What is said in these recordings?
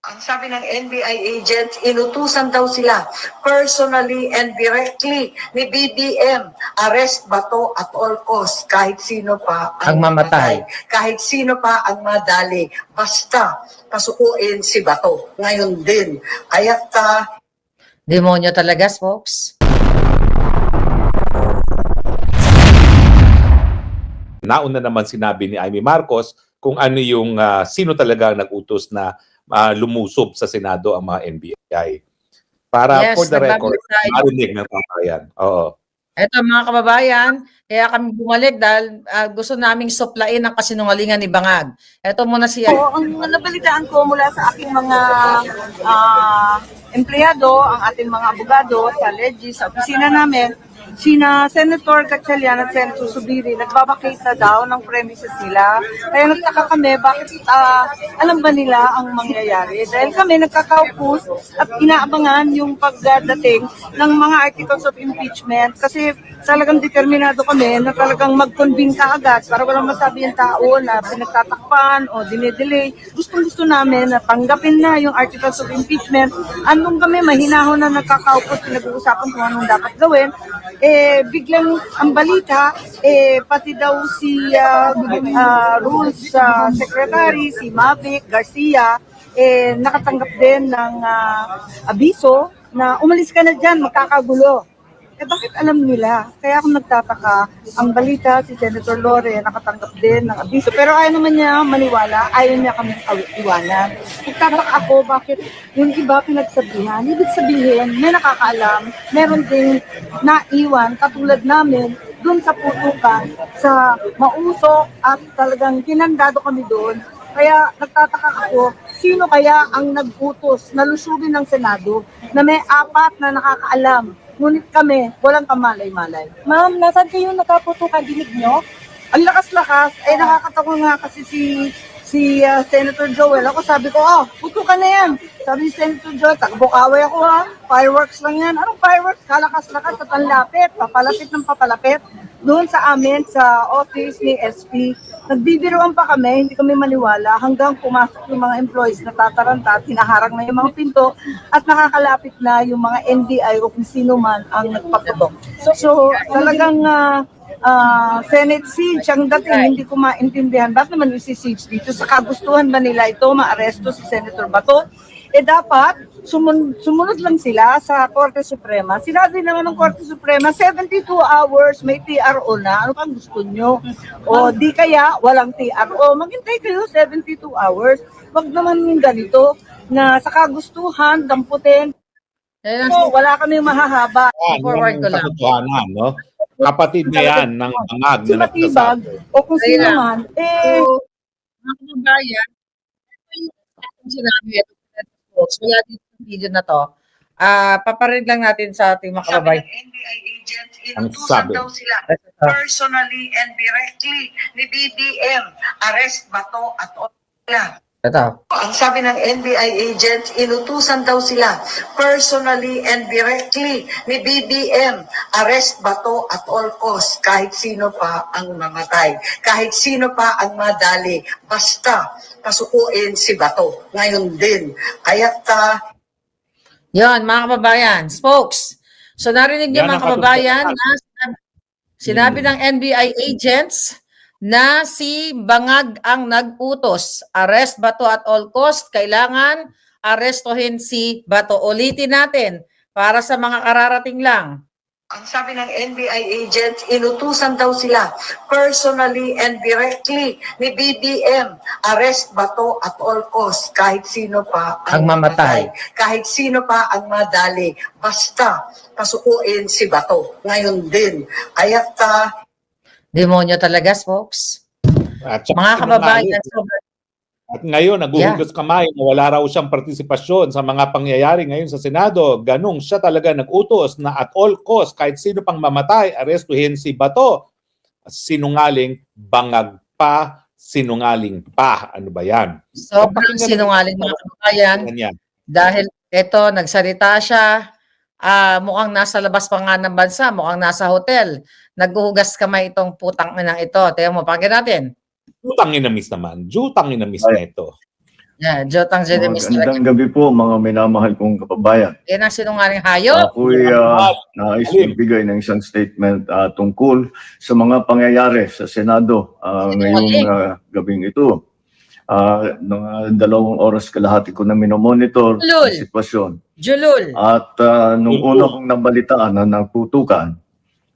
Ang sabi ng NBI agents, inutusan daw sila personally and directly ni BBM, arrest Bato at all costs, kahit sino pa ang mamatay, kahit sino pa ang madali, basta pasukuin si Bato. Ngayon din, kaya't Demonyo talaga, folks. Nauna naman sinabi ni Amy Marcos kung ano yung sino talaga nag-utos na lumusob sa Senado ang mga NBI. Para Yes, for the record, nagbabasa marinig ng tatayan. Oo. Ito mga kababayan, kaya kami bumalik dahil gusto naming suplain ang kasinungalingan ni Bangag. Ito muna siya. Ang nabalitaan ko mula sa aking mga empleyado, ang ating mga abogado sa Legis, sa opisina namin, sina Senator Gatchalian at Senator Subiri, nagbabakate na daw ng premises nila. Kaya nagtaka kami, bakit alam ba nila ang mangyayari? Dahil kami nagkakaupos at inaabangan yung pagdating ng mga articles of impeachment kasi talagang determinado kami na talagang mag-convene ka agad para walang masabi yung tao na pinagtatakpan o dinedelay. Gustong-gusto namin na tanggapin na yung articles of impeachment. Andun kami, mahinahon na nagkakaupos, pinag-uusapan kung anong dapat gawin. Biglang ang balita, pati daw si Rules Secretary, si Mavic Garcia, nakatanggap din ng abiso na umalis ka na dyan, magkakagulo. Bakit alam nila? Kaya ako nagtataka, ang balita si Senator Lore nakatanggap din ng abiso. Pero ayaw naman niya maniwala, ayaw niya kami iwanan. Nagtataka ako bakit yung iba pinagsabihan. Ibig sabihin, may nakakaalam, meron ding naiwan katulad namin dun sa putukan, sa mausok at talagang kinandado kami doon. Kaya nagtataka ako, sino kaya ang nag-utos na lusubin ng Senado na may 4 na nakakaalam? Ngunit kami, walang kamalay-malay. Ma'am, nasan kayo nakaputukan dinig nyo? Ang lakas-lakas, nakakatawa nga kasi si Senator Joel. Ako sabi ko, putukan na yan. Sabi ni Senator Joel, takbo-kaway ako fireworks lang yan. Anong fireworks? Kalakas-lakas sa panlapit, papalapit ng papalapit. Doon sa amin, sa office ni SP, nagbibiruan pa kami, hindi kami maniwala, hanggang pumasok yung mga employees na tataranta, tinaharang na yung mga pinto, at nakakalapit na yung mga NBI o kung sino man ang nagpaputok. So talagang Senate siege ang dating, hindi ko maintindihan. Bakit naman isi-siege dito? Sa kagustuhan ba nila ito, maaresto si Senator Bato? Dapat sumunod lang sila sa Korte Suprema. Sinabi naman ng Korte Suprema, 72 hours, may TRO na. Ano pang gusto nyo? O di kaya, walang TRO. Maghintay kayo 72 hours. Wag naman yung ganito na sa kagustuhan, damputin. So, wala kami mahahaba. Forward ko lang. Katotohanan, no? Kapatid na yan ng Bangag Si na Matibag, nagsasabi. o kung sino man, Mga kababayan, ito yung sinabi ito. Wala dito sa video na to. Paparinig lang natin sa ating mga sabi kababayan. ng NBI agents, Ang inutusan sabi. daw sila personally and directly ni BBM, arrest Bato at all sila. Ito. Ang sabi ng NBI agents, inutusan daw sila personally and directly ni BBM, arrest Bato at all costs, kahit sino pa ang mamatay, kahit sino pa ang madali, basta pasukuin si Bato. Ngayon din, kaya't Yon, mga kababayan, spokes. So narinig niyo Yan mga ang kababayan katotohanan. na sinabi ng NBI agents na si Bangag ang nag-utos. Arrest Bato at all cost. Kailangan arestuhin si Bato. Ulitin natin para sa mga kararating lang. ang sabi ng NBI agents, inutusan daw sila personally and directly ni BBM, arrest Bato at all costs, kahit sino pa Ang mamatay. kahit sino pa ang madali, basta pasukuin si Bato. Ngayon din, kaya't Demonyo talaga, folks. At saka Mga kababayan, sinungaling. sobrang At ngayon, naguhugas kamay na wala raw siyang partisipasyon sa mga pangyayari ngayon sa Senado. Ganong siya talaga nag-utos na at all cost, kahit sino pang mamatay, arestuhin si Bato. Sinungaling, Bangag pa, sinungaling pa. Ano ba yan? sobrang sinungaling mga kababayan. Ganyan. Dahil ito, nagsalita siya, mukhang nasa labas pa nga ng bansa, mukhang nasa hotel. Naghuhugas kamay itong putang inang ito. Tingnan mo, pakinggan natin. Jutang inamis naman. Jutang inamis na ito. Yeah, Jotang Jeremis Magandang gabi po mga minamahal kong kababayan. Yan ang sinungaling hayop. Ako'y nais magbigay ng isang statement tungkol sa mga pangyayari sa Senado ngayong gabing ito. Mga 2 oras kalahati ko na minomonitor ang sitwasyon. Julul. At nung una kong nabalitaan na nagputukan,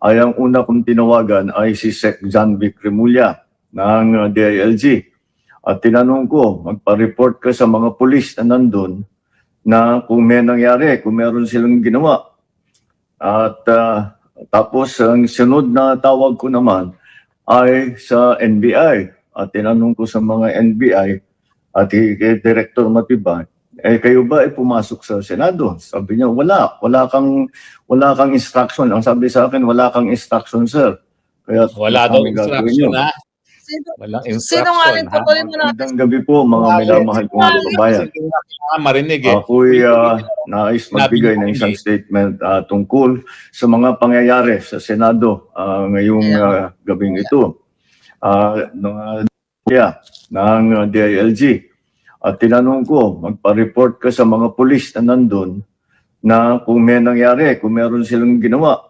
ay ang una kong tinawagan ay si Sec. John Vic Remulla ng DILG. At tinanong ko, magpa-report ka sa mga pulis na nandun na kung may nangyari, kung meron silang ginawa. At tapos ang sunod na tawag ko naman ay sa NBI. At tinanong ko sa mga NBI at kay Director Matibay, kayo ba ay pumasok sa Senado? Sabi niya, wala kang instruction. Ang sabi sa akin, wala kang instruction, sir. Kaya Wala daw instruction, ha? Walang Sinungaling instruction, ha? tuloy mo natin. Magandang gabi po mga minamahal kong kababayan. Marinig eh. Ako'y nais magbigay ng isang statement tungkol sa mga pangyayari sa Senado ngayong gabing ito. Ng DILG. At tinanong ko, magpa-report ka sa mga pulis na nandun na kung may nangyari, kung meron silang ginawa.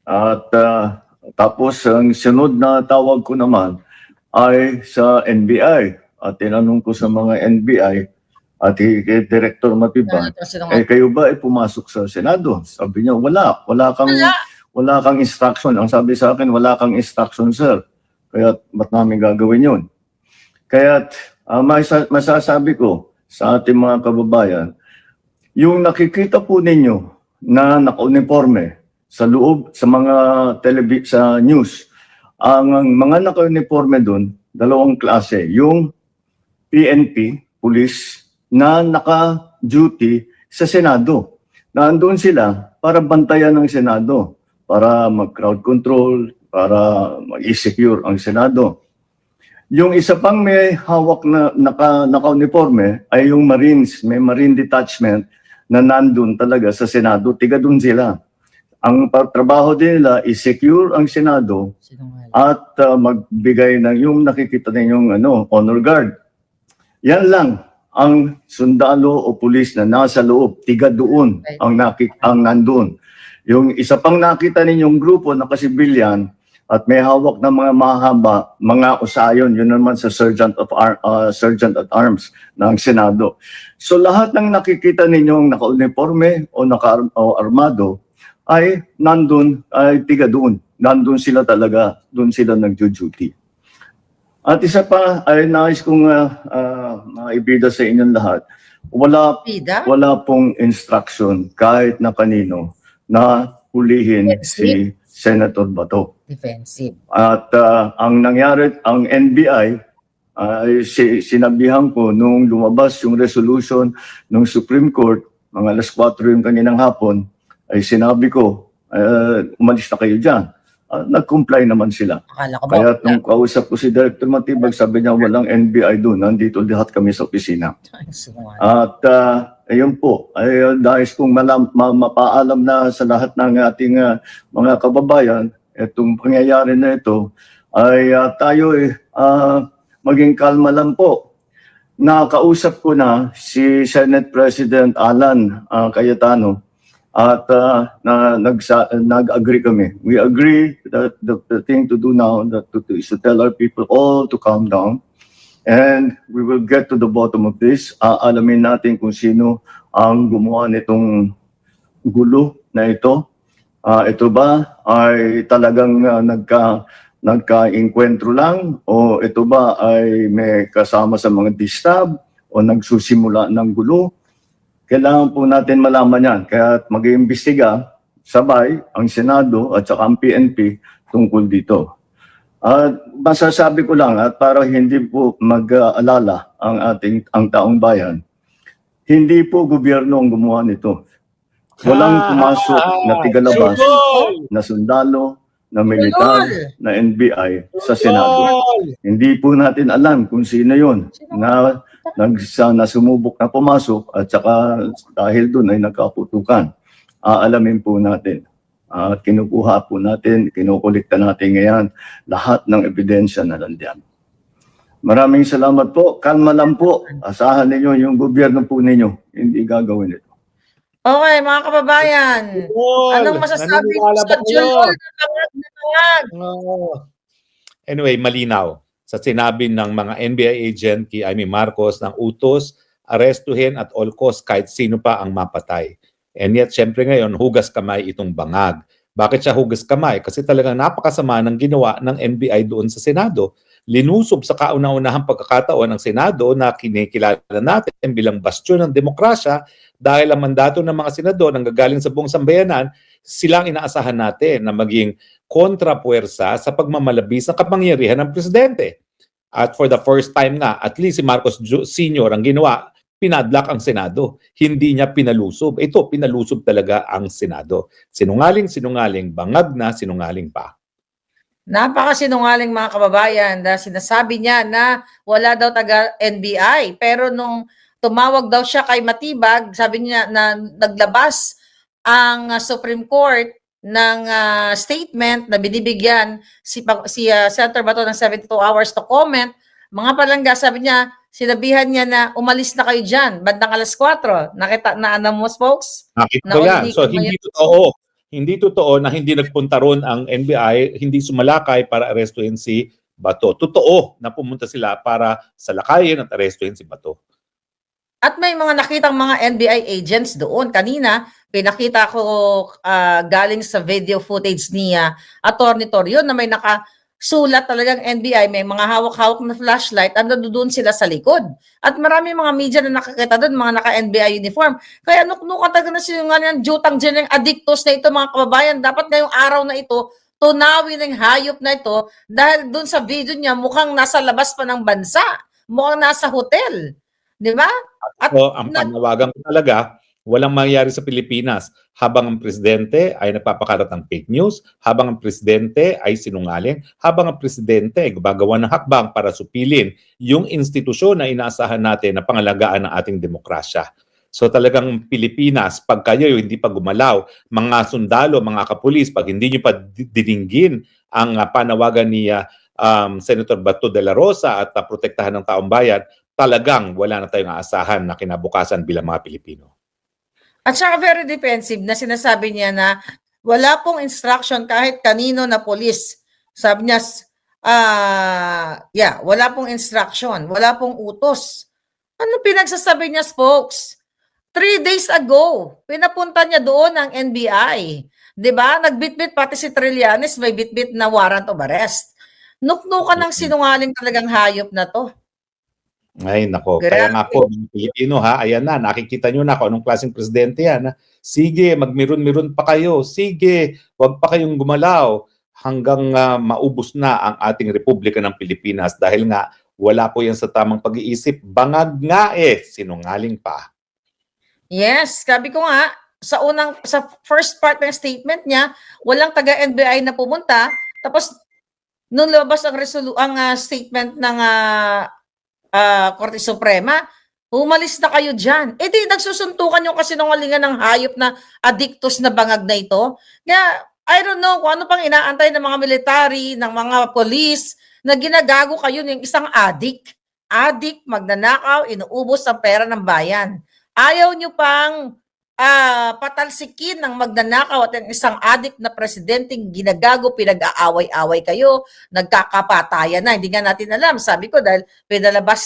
At tapos ang sunod na tawag ko naman ay sa NBI. At tinanong ko sa mga NBI at kay Director Matibay, kayo ba ay pumasok sa Senado? Sabi niya, wala kang instruction. Ang sabi sa akin, wala kang instruction, sir. Kaya ba't namin gagawin yun? Kaya masasabi ko sa ating mga kababayan, yung nakikita po ninyo na naka-uniforme sa loob, sa mga sa news, ang mga naka-uniforme doon, 2 klase. Yung PNP, police, na naka-duty sa Senado. Nandoon sila para bantayan ng Senado, para mag-crowd control, para mag-secure ang Senado. Yung isa pang may hawak na naka-uniforme ay yung Marines, may Marine Detachment na nandun talaga sa Senado, tiga dun sila. Ang trabaho din nila is secure ang Senado at magbigay ng yung nakikita ninyong honor guard. Yan lang ang sundalo o pulis na nasa loob, tiga doon ang nandun. Yung isa pang nakita ninyong grupo na kasibilyan at may hawak na mga mahaba, mga usayon, yun naman sa Sergeant at Arms ng Senado. So lahat ng nakikita ninyong naka-uniforme o naka-armado ay nandun, ay tiga doon. Nandun sila talaga, doon sila nag-duty. At isa pa ay nais kong maibida sa inyong lahat, wala pong instruction kahit na kanino na hulihin si Senator Bato. Defensive. At ang nangyari, ang NBI, sinabihan ko nung lumabas yung resolution ng Supreme Court, mga alas 4 yung kaninang hapon, ay sinabi ko, umalis na kayo dyan. Nag-comply naman sila. Kaya nung kausap ko si Director Matibag, sabi niya walang NBI doon, nandito lahat kami sa opisina. At ayun po, ay dahil kong mapaalam na sa lahat ng ating mga kababayan, itong pangyayari na ito, ay tayo maging kalma lang po. Nakausap ko na si Senate President Alan Cayetano at nag-agree kami. We agree that the thing to do now is to tell our people all to calm down. And we will get to the bottom of this. Alamin natin kung sino ang gumawa nitong gulo na ito. Ito ba ay talagang nagka-enkwentro lang? O ito ba ay may kasama sa mga distab? O nagsusimula ng gulo? Kailangan po natin malaman yan. Kaya mag-iimbestiga sabay ang Senado at saka ang PNP tungkol dito. Masasabi ko lang at para hindi po mag-alala ang taong bayan, hindi po gobyerno ang gumawa nito. Walang pumasok na tigalabas na sundalo, na militar, na NBI sa Senado. Hindi po natin alam kung sino yun na sumubok na pumasok at saka dahil doon ay nagkaputukan. Aalamin po natin. At kinukuha po natin, kinukulikta natin ngayon lahat ng ebidensya na nandiyan. Maraming salamat po. Kalma lang po. Asahan ninyo yung gobyerno po ninyo. Hindi gagawin ito. Okay, mga kababayan. Anong masasabi niyo naniniwala ba sa kayo? Julol na bangag na bangag? Anyway, malinaw sa sinabi ng mga NBI agent kay Amy Marcos ng utos, arestuhin at all cost kahit sino pa ang mapatay. And yet, syempre ngayon, hugas kamay itong bangag. Bakit siya hugas kamay? Kasi talagang napakasama ng ginawa ng NBI doon sa Senado. Linusob sa kauna-unahang pagkakataon ng Senado na kinikilala natin bilang bastyon ng demokrasya dahil ang mandato ng mga senador nang gagaling sa buong sambayanan, silang inaasahan natin na maging kontrapuwersa sa pagmamalabis ng kapangyarihan ng presidente. At for the first time nga, at least si Marcos Sr. ang ginawa, pinadlock ang Senado. Hindi niya pinalusob. Ito, pinalusob talaga ang Senado. Sinungaling, bangag na sinungaling pa. Napakasinungaling mga kababayan dahil sinasabi niya na wala daw taga NBI. Pero nung tumawag daw siya kay Matibag, sabi niya na naglabas ang Supreme Court ng statement na binibigyan si Senator Bato ng 72 hours to comment. Mga palangga, sabi niya, sinabihan niya na umalis na kayo dyan, bandang alas 4. Nakita na mo, folks? Nakita Na ko yan. ulitin So, mo hindi yun. totoo. Hindi totoo na hindi nagpunta ron ang NBI, hindi sumalakay para arestuhin si Bato. Totoo na pumunta sila para salakayin at arestuhin si Bato. At may mga nakitang mga NBI agents doon. Kanina, pinakita ko galing sa video footage ni Atty. Torion na may nakasulat talagang NBI, may mga hawak-hawak na flashlight, ando doon sila sa likod. At marami mga media na nakakita doon, mga naka-NBI uniform. Kaya nuknukan talaga na sinungaling ng jutang dyan ng addictos na ito, mga kababayan. Dapat ngayong araw na ito, tunawin ng hayop na ito dahil doon sa video niya mukhang nasa labas pa ng bansa. Mukhang nasa hotel. Di ba? At So, ang panawagan ko talaga, walang mangyayari sa Pilipinas habang ang presidente ay nagpapakalat ng fake news, habang ang presidente ay sinungaling, habang ang presidente ay gumagawa ng hakbang para supilin yung institusyon na inaasahan natin na pangalagaan ng ating demokrasya. So talagang Pilipinas, pag kayo hindi pa gumalaw, mga sundalo, mga kapulis, pag hindi nyo pa dininggin ang panawagan ni Senator Bato de la Rosa at protektahan ng taong bayan, talagang wala na tayong aasahan na kinabukasan bilang mga Pilipino. At saka very defensive na sinasabi niya na wala pong instruction kahit kanino na polis. Sabi niya, wala pong instruction, wala pong utos. Ano pinagsasabi niya, folks? 3 days ago, pinapunta niya doon ang NBI. 'Di ba? Nagbitbit pati si Trillanes, may bitbit na warrant of arrest. Nuknukan ng sinungaling talagang hayop na to. Ay, nako. Grabe. Kaya nga po, mga Pilipino ha, ayan na, nakikita nyo na kung anong klaseng presidente yan. Ha? Sige, magmiron-miron pa kayo. Sige, wag pa kayong gumalaw hanggang maubos na ang ating Republika ng Pilipinas dahil nga wala po yan sa tamang pag-iisip. Bangag nga sinungaling pa. Yes, sabi ko nga, sa first part ng statement niya, walang taga-NBI na pumunta. Tapos, nung lumabas ang statement ng Korte Suprema, umalis na kayo dyan. Eh di, nagsusuntukan yung kasinungalingan ng hayop na addictos na bangag na ito. Kaya, I don't know kung ano pang inaantay ng mga military, ng mga police, na ginagago kayo ng isang addict. Addict, magnanakaw, inuubos ang pera ng bayan. Ayaw nyo pang patalsikin ng magnanakaw at ang isang addict na presidenteng ginagago, pinag-aaway-away kayo, nagkakapatayan na. Hindi nga natin alam. Sabi ko dahil pinalabas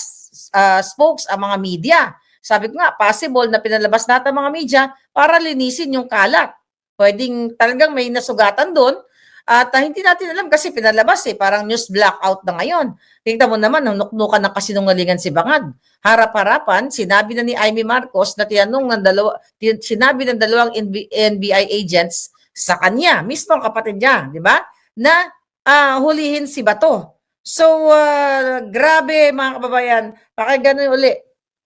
spokes ang mga media. Sabi ko nga, possible na pinalabas natin ang mga media para linisin yung kalat. Pwedeng talagang may nasugatan doon. At hindi natin alam kasi pinalabas parang news blackout na ngayon. Tingnan mo naman, nung nuknukan ng kasinungalingan si Bangag. Harap-harapan, sinabi na ni Amy Marcos na sinabi ng dalawang NBI agents sa kanya, mismo ang kapatid niya, di ba? Na hulihin si Bato. So, grabe mga kababayan. Pakinggan uli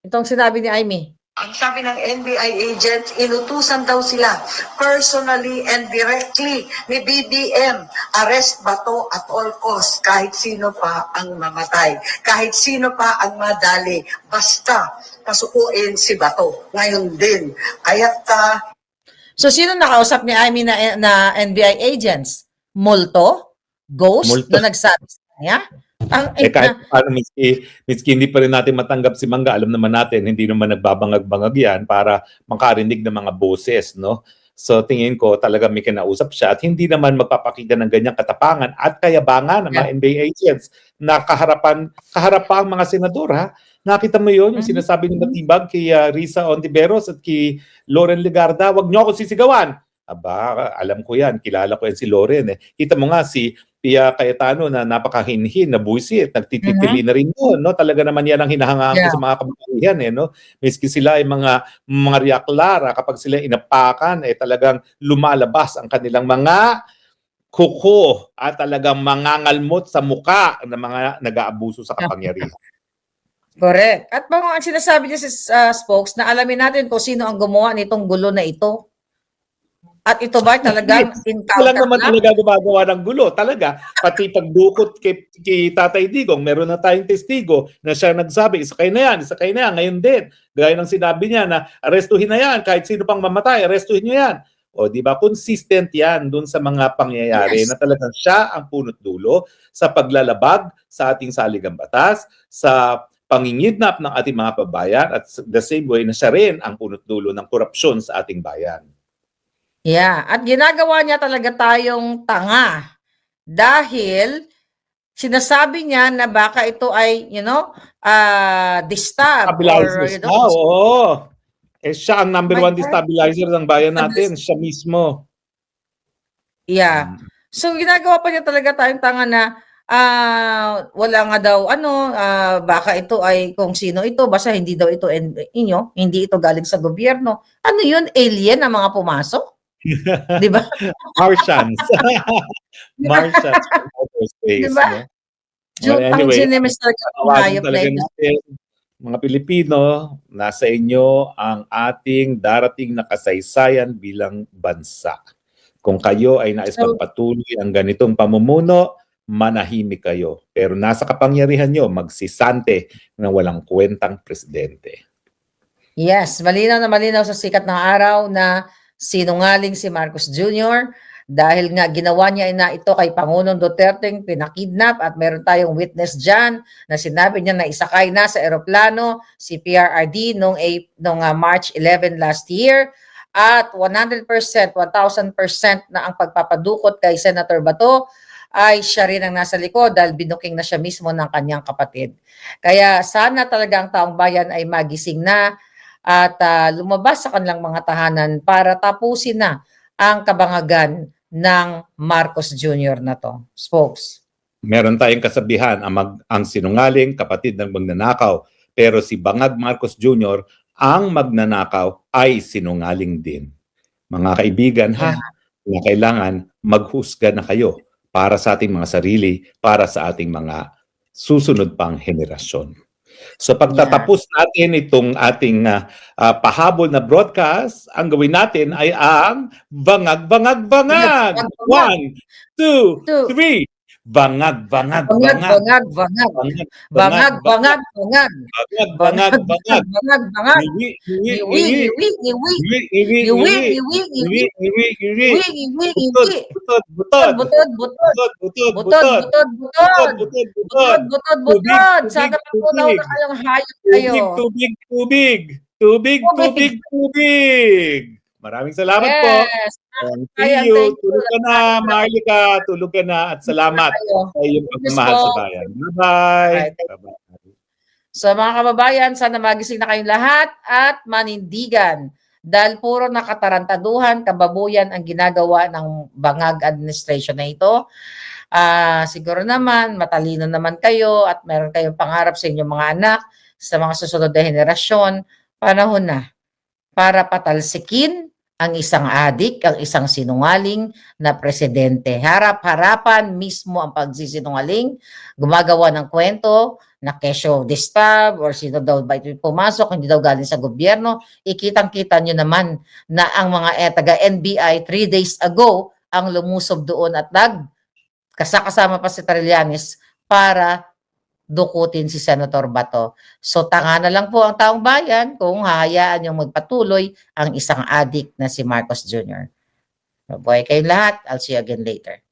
itong sinabi ni Amy. Ang sabi ng NBI agents, inutusan daw sila personally and directly ni BBM, arrest Bato at all costs, kahit sino pa ang mamatay, kahit sino pa ang madali, basta pasukuin si Bato. Ngayon din, kaya't So, sino nakausap ni Amy na NBI agents? Multo? Ghost Multo. na nagsabi sa kanya? Ang Kahit ina. paano, miski hindi pa rin natin matanggap si Mangga, alam naman natin, hindi naman nagbabangag-bangag yan para makarinig ng mga boses, no? So tingin ko talaga may kinausap siya at hindi naman magpapakita ng ganyang katapangan at kayabangan ng mga NBA agents na kaharapang mga senador, ha? Nakita mo yun, yung sinasabi ng Matibag kay Risa Ontiveros at kay Loren Legarda, wag niyo ako sisigawan. Aba, alam ko yan, kilala ko yan si Loren. Kita mo nga si Pia Cayetano na napakahinhin, na buwisit, nagtititili na rin doon, no? Talaga naman yan ang hinahangaan ko sa mga kababaihan, no? Miski sila ay mga Maria Clara, kapag sila inapakan, talagang lumalabas ang kanilang mga kuko at talagang mangangalmot sa muka ng mga nag-aabuso sa kapangyarihan. Correct. At ang sinasabi niya sa spokes na alamin natin kung sino ang gumawa nitong gulo na ito. At ito ba talagang encounter lang naman talaga gumagawa ng gulo. Talaga, pati pagdukot kay Tatay Digong, meron na tayong testigo na siya nagsabi, isa kayo na yan, ngayon din. Gaya ng sinabi niya na arestuhin na yan, kahit sino pang mamatay, arestuhin niyo yan. O di ba, consistent yan dun sa mga pangyayari na talagang siya ang punot dulo sa paglalabag sa ating saligang batas, sa pangingidnap ng ating mga pabayan at the same way na siya rin ang punot dulo ng korupsyon sa ating bayan. Yeah, at ginagawa niya talaga tayong tanga dahil sinasabi niya na baka ito ay, distab or, Oo. Siya ang number one destabilizer ng bayan natin, siya mismo. Yeah. So ginagawa pa niya talaga tayong tanga na wala nga daw baka ito ay kung sino ito, basta hindi daw ito hindi ito galing sa gobyerno. Ano yun? Alien ang mga pumasok? Di ba? Martians. Martians. Space, diba? No? Anyway, talaga natin, mga Pilipino, nasa inyo ang ating darating na kasaysayan bilang bansa. Kung kayo ay nais magpatuloy ang ganitong pamumuno, manahimik kayo. Pero nasa kapangyarihan nyo, magsisante na walang kwentang presidente. Yes, malinaw na malinaw sa sikat ng araw na sinungaling si Marcos Jr. dahil nga ginawa niya na ito kay Pangulong Duterte, pinakidnap at meron tayong witness dyan na sinabi niya na isakay na sa eroplano si PRRD noong March 11 last year at 100%, 1,000% na ang pagpapadukot kay Senator Bato ay siya rin ang nasa likod dahil binuking na siya mismo ng kanyang kapatid. Kaya sana talaga ang taong bayan ay magising na at lumabas sa kanilang mga tahanan para tapusin na ang kabangagan ng Marcos Jr. na to. Spokes. Meron tayong kasabihan, ang sinungaling, kapatid ng magnanakaw. Pero si Bangag Marcos Jr., ang magnanakaw ay sinungaling din. Mga kaibigan, na kailangan maghusga na kayo para sa ating mga sarili, para sa ating mga susunod pang henerasyon. So pagtatapos natin itong ating pahabol na broadcast, ang gawin natin ay ang bangag-bangag-bangag. 1, 2, 3. Bangag-bangag-bangag. Bangag-bangag-bangag. Bangag-bangag-bangag. Bangag-bangag-bangag. Butod. Sana matunaw na kayong hayop kayo. Tubig. Maraming salamat po. See you. Tulog ka na, Marlica. Tulog ka na at salamat sa iyong pagmamahal sa bayan. Bye-bye. So mga kababayan, sana magising na kayong lahat at manindigan. Dahil puro nakatarantaduhan, kababuyan ang ginagawa ng Bangag administration na ito. Siguro naman, matalino naman kayo at meron kayong pangarap sa inyong mga anak, sa mga susunod na henerasyon, panahon na para patalsikin ang isang adik, ang isang sinungaling na presidente. Harap-harapan mismo ang pagsisinungaling, gumagawa ng kwento na kesyo distab or sino daw ba ito pumasok, hindi daw galing sa gobyerno. Ikitang-kita nyo naman na ang mga taga-NBI 3 days ago ang lumusob doon at kasama pa si Trillanes para dukutin si Senator Bato. So tanga na lang po ang taong bayan kung hahayaan yung magpatuloy ang isang adik na si Marcos Jr. Mabuhay kayong lahat. I'll see you again later.